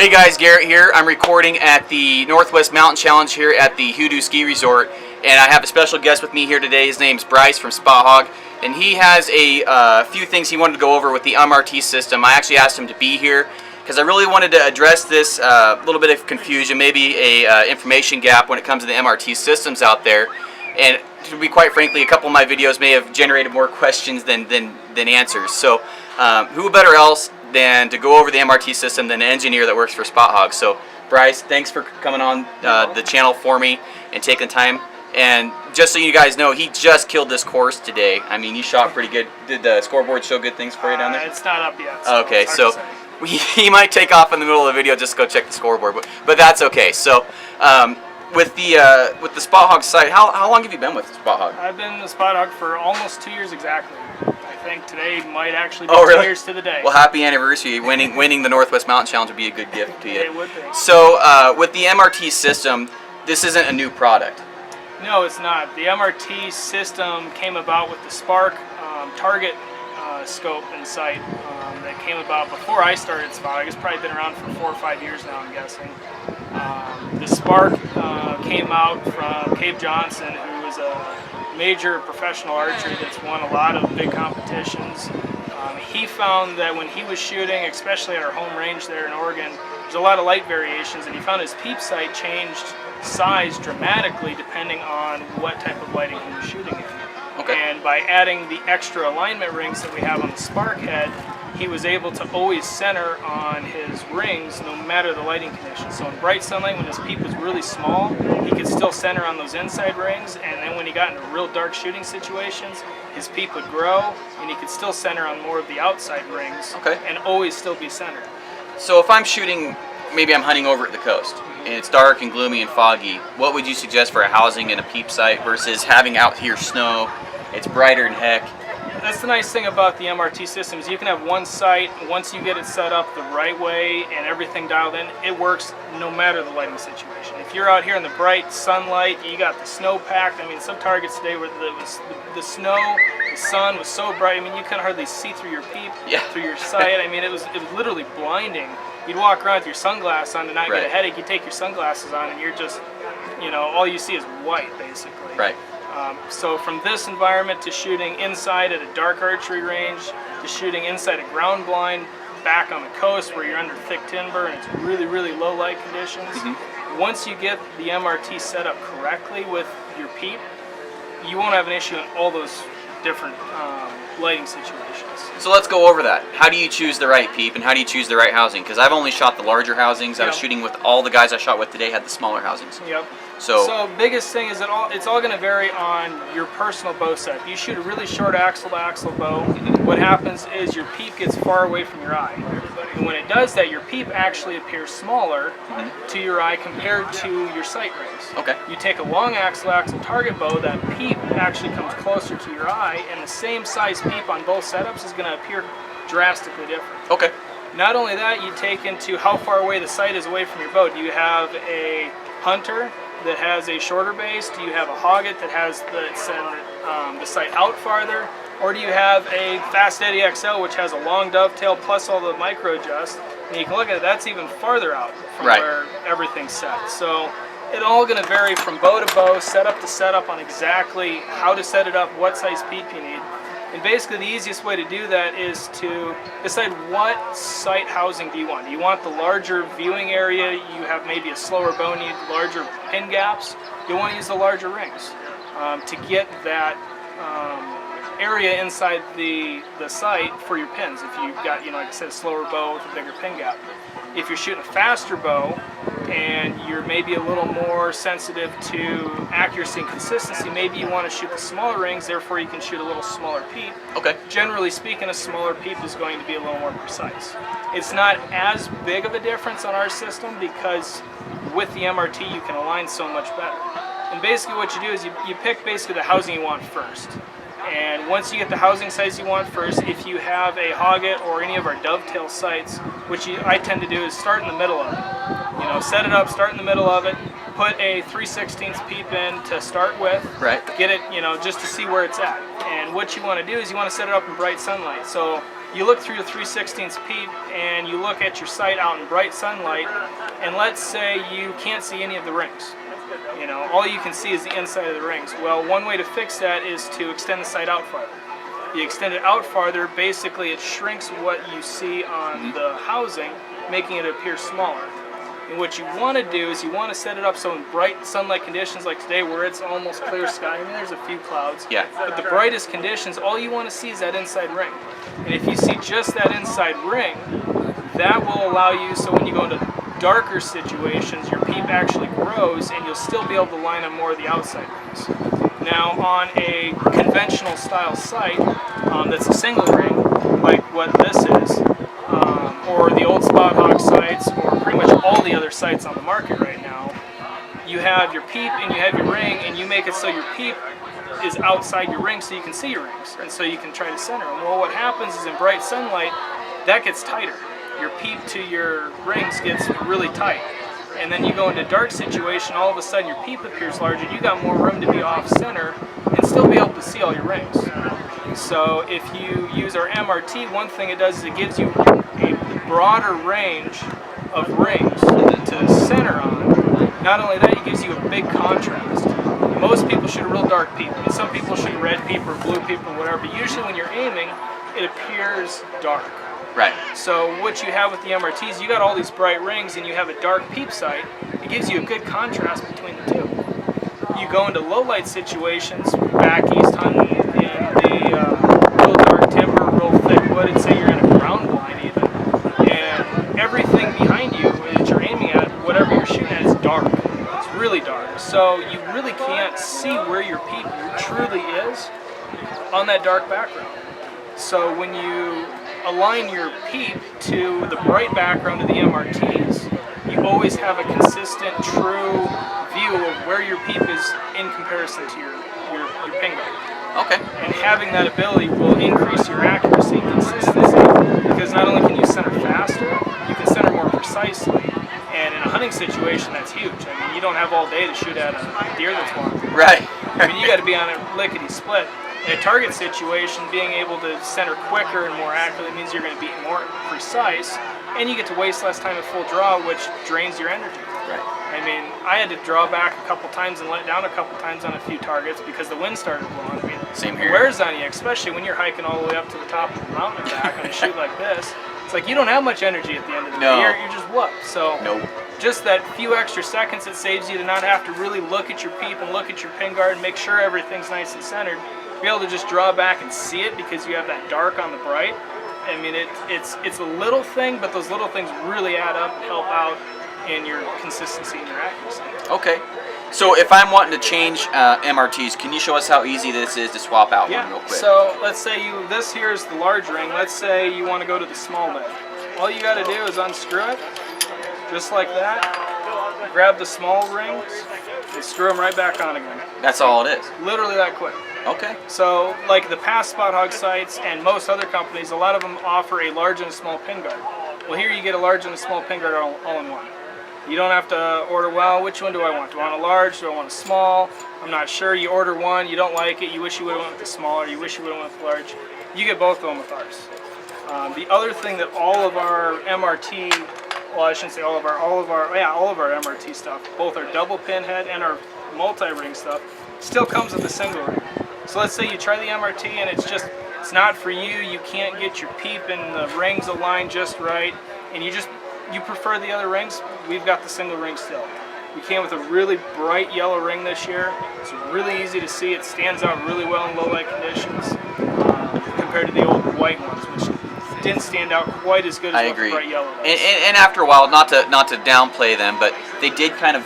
Hey guys, Garrett here. I'm recording at the Northwest Mountain Challenge here at the Hoodoo Ski Resort, and I have a special guest with me here today. His name's Bryce from Spot Hogg, and he has a few things he wanted to go over with the MRT system. I actually asked him to be here because I really wanted to address this little bit of confusion, maybe a information gap when it comes to the MRT systems out there. And to be quite frankly, a couple of my videos may have generated more questions than answers. So who better else than to go over the MRT system than an engineer that works for Spot Hogg. So Bryce, thanks for coming on the channel for me and taking the time. And just so you guys know, he just killed this course today. I mean, you shot pretty good. Did the scoreboard show good things for you down there? It's not up yet. So okay, so he might take off in the middle of the video just to go check the scoreboard, but that's okay. So with the Spot Hogg site, how long have you been with Spot Hogg? I've been with Spot Hogg for almost 2 years exactly. I think today might actually be 2 years to the day. Well, happy anniversary. Winning the Northwest Mountain Challenge would be a good gift to you. It would be. So with the MRT system, this isn't a new product. No, it's not. The MRT system came about with the Spark target scope and sight that came about before I started Spot Hogg. It's probably been around for 4 or 5 years now, I'm guessing. The Spark came out from Cape Johnson, who was a major professional archer that's won a lot of big competitions. He found that when he was shooting, especially at our home range there in Oregon, there's a lot of light variations, and he found his peep sight changed size dramatically depending on what type of lighting he was shooting in. Okay. And by adding the extra alignment rings that we have on the Spark head, he was able to always center on his rings no matter the lighting conditions. So in bright sunlight, when his peep was really small, he could still center on those inside rings, and then when he got into real dark shooting situations, his peep would grow and he could still center on more of the outside rings. Okay. And always still be centered. So if I'm shooting, maybe I'm hunting over at the coast, and it's dark and gloomy and foggy, what would you suggest for a housing and a peep sight versus having out here snow? It's brighter than heck. That's the nice thing about the MRT system is you can have one sight. Once you get it set up the right way and everything dialed in, it works no matter the lighting situation. If you're out here in the bright sunlight, you got the snow packed. I mean, some targets today where the snow, the sun was so bright. I mean, you can hardly see through your peep, through your sight. I mean, it was literally blinding. You'd walk around with your sunglasses on to not get a headache. You take your sunglasses on and you're just, you know, all you see is white basically. Right. So from this environment to shooting inside at a dark archery range, to shooting inside a ground blind, back on the coast where you're under thick timber and it's really, really low light conditions. Once you get the MRT set up correctly with your peep, you won't have an issue in all those different lighting situations. So let's go over that. How do you choose the right peep and how do you choose the right housing? Because I've only shot the larger housings. I was shooting with all the guys I shot with today had the smaller housings. Yep. So biggest thing is that it's all going to vary on your personal bow setup. You shoot a really short axle-to-axle bow, what happens is your peep gets far away from your eye. And when it does that, your peep actually appears smaller to your eye compared to your sight rings. Okay. You take a long axle-to-axle target bow, that peep actually comes closer to your eye, and the same size peep on both setups is going to appear drastically different. Okay. Not only that, you take into how far away the sight is away from your bow. Do you have a hunter that has a shorter base? Do you have a hogget that has the sight out farther? Or do you have a Fast Eddie XL which has a long dovetail plus all the micro adjust? And you can look at it, that's even farther out from where everything's set. So it's all going to vary from bow to bow, setup to setup on exactly how to set it up, what size peep you need. And basically the easiest way to do that is to decide what sight housing do you want. Do you want the larger viewing area? You have maybe a slower bow, need larger pin gaps. You want to use the larger rings to get that area inside the sight for your pins. If you've got, like I said, a slower bow with a bigger pin gap. If you're shooting a faster bow and you're maybe a little more sensitive to accuracy and consistency, maybe you want to shoot the smaller rings, therefore you can shoot a little smaller peep. Okay. Generally speaking, a smaller peep is going to be a little more precise. It's not as big of a difference on our system because with the MRT you can align so much better. And basically what you do is you pick basically the housing you want first. And once you get the housing size you want first, if you have a hogget or any of our dovetail sights, which I tend to do is start in the middle of it. Set it up, start in the middle of it, put a 3/16 peep in to start with, get it, just to see where it's at. And what you want to do is you want to set it up in bright sunlight. So you look through the 3/16 peep and you look at your sight out in bright sunlight, and let's say you can't see any of the rings. You know, all you can see is the inside of the rings. Well, one way to fix that is to extend the sight out farther. You extend it out farther, basically it shrinks what you see on the housing, making it appear smaller. And what you want to do is you want to set it up so in bright sunlight conditions like today where it's almost clear sky, I mean there's a few clouds, but the brightest conditions, all you want to see is that inside ring. And if you see just that inside ring, that will allow you, so when you go into darker situations, your peep actually grows and you'll still be able to line up more of the outside rings. Now on a conventional style sight that's a single ring, like what this is, or the old Spot Hogg sights, or pretty much all the other sights on the market right now, you have your peep and you have your ring, and you make it so your peep is outside your ring so you can see your rings, and so you can try to center them. Well, what happens is in bright sunlight, that gets tighter. Your peep to your rings gets really tight. And then you go into dark situation, all of a sudden your peep appears larger, you got more room to be off center and still be able to see all your rings. So if you use our MRT, one thing it does is it gives you a broader range of rings to center on. Not only that, it gives you a big contrast. Most people shoot a real dark peep. I mean, some people shoot red peep or blue peep or whatever, but usually when you're aiming, it appears dark. Right. So what you have with the MRTs, you got all these bright rings and you have a dark peep sight. It gives you a good contrast between the two. You go into low light situations, back east hunting in the real dark timber, real thick wood, and say you're in a ground blind even, and everything behind you that you're aiming at, whatever you're shooting at, is dark. It's really dark. So you really can't see where your peep truly is on that dark background. So when you align your peep to the bright background of the MRTs, you always have a consistent, true view of where your peep is in comparison to your pin guard. Okay. And having that ability will increase your accuracy and consistency, because not only can you center faster, you can center more precisely. And in a hunting situation, that's huge. I mean, you don't have all day to shoot at a deer that's walking. Right. I mean, you got to be on a lickety split. In a target situation, being able to center quicker and more accurately means you're going to be more precise, and you get to waste less time at full draw, which drains your energy. Right. I mean, I had to draw back a couple times and let down a couple times on a few targets because the wind started blowing. I mean, Same it here. wears on you, especially when you're hiking all the way up to the top of the mountain and back on a shoot like this. It's like you don't have much energy at the end of the day. You're just whooped. So just that few extra seconds it saves you to not have to really look at your peep and look at your pin guard and make sure everything's nice and centered. Be able to just draw back and see it because you have that dark on the bright. I mean, it's a little thing, but those little things really add up and help out in your consistency and your accuracy. Okay. So if I'm wanting to change MRTs, can you show us how easy this is to swap out one real quick? So let's say this here is the large ring. Let's say you want to go to the small leg. All you got to do is unscrew it, just like that. Grab the small rings and screw them right back on again. That's all it is? Literally that quick. Okay. So like the past Spot Hogg sites and most other companies, a lot of them offer a large and a small pin guard. Well, here you get a large and a small pin guard all in one. You don't have to order, well, which one do I want? Do I want a large? Do I want a small? I'm not sure. You order one, you don't like it, you wish you would have went with the small, or you wish you would have went with the large. You get both of them with ours. The other thing that all of our MRT, well, I shouldn't say all of our MRT stuff, both our double pin head and our multi-ring stuff, still comes with a single ring. So let's say you try the MRT and it's not for you, you can't get your peep and the rings aligned just right, and you prefer the other rings, we've got the single ring still. We came with a really bright yellow ring this year. It's really easy to see. It stands out really well in low light conditions compared to the old white ones, which didn't stand out quite as good as what the bright yellow does. And after a while, not to downplay them, but they did kind of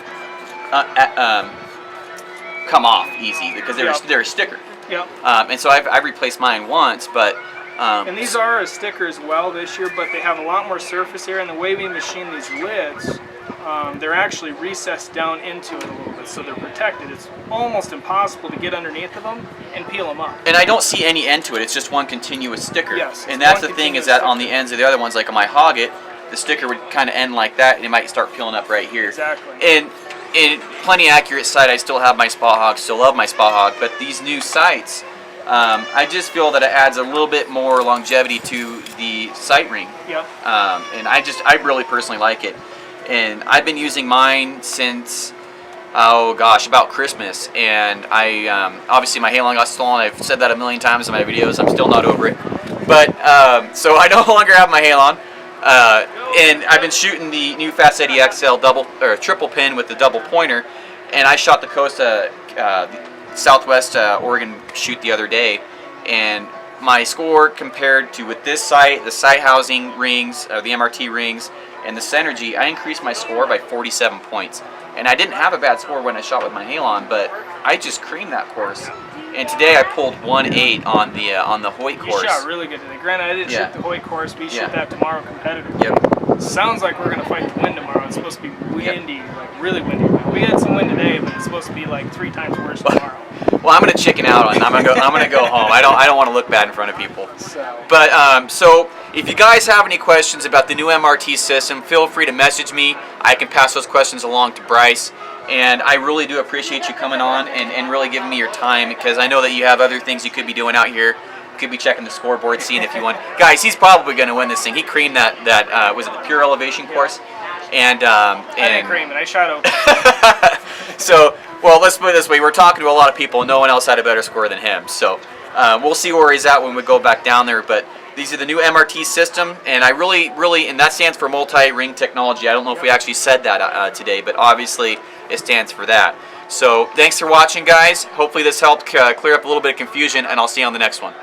come off easy because they're a sticker. Yep. And so I've replaced mine once, but and these are a sticker as well this year, but they have a lot more surface area, and the way we machine these lids, they're actually recessed down into it a little bit, so they're protected. It's almost impossible to get underneath of them and peel them up. And I don't see any end to it. It's just one continuous sticker. Yes. And that's the thing, is that on the ends of the other ones, like on my Hogget, the sticker would kind of end like that, and it might start peeling up right here. Exactly. And in plenty accurate sight, I still have my Spot Hogg, still love my Spot Hogg, but these new sights, I just feel that it adds a little bit more longevity to the sight ring. Yep. And I really personally like it. And I've been using mine since, oh gosh, about Christmas. And I obviously my halon got stolen. I've said that a million times in my videos. I'm still not over it. But so I no longer have my halon. And I've been shooting the new Fast Eddie XL triple pin with the double pointer. And I shot the Costa Southwest Oregon shoot the other day, and my score compared to with this sight, the sight housing rings, the MRT rings, and the Synergy, I increased my score by 47 points. And I didn't have a bad score when I shot with my halon, but I just creamed that course. And today I pulled 1.8 on the Hoyt course. You shot really good today. Granted, I didn't shoot the Hoyt course. We shoot that tomorrow competitive. Yep. Sounds like we're gonna fight the wind tomorrow. It's supposed to be windy, like really windy. We had some wind today, but it's supposed to be like 3 times worse tomorrow. Well, I'm gonna chicken out and I'm gonna go home. I don't want to look bad in front of people. So. But so if you guys have any questions about the new MRT system, feel free to message me. I can pass those questions along to Bryce. And I really do appreciate you coming on and really giving me your time, because I know that you have other things you could be doing out here. You could be checking the scoreboard, seeing if you won. Guys, he's probably going to win this thing. He creamed that was it the pure elevation course? And I didn't cream it. I shot open. So, well, let's put it this way. We're talking to a lot of people, and no one else had a better score than him. So we'll see where he's at when we go back down there. But these are the new MRT system, and I really, and that stands for multi-ring technology. I don't know if we actually said that today, but obviously it stands for that. So thanks for watching, guys. Hopefully this helped clear up a little bit of confusion, and I'll see you on the next one.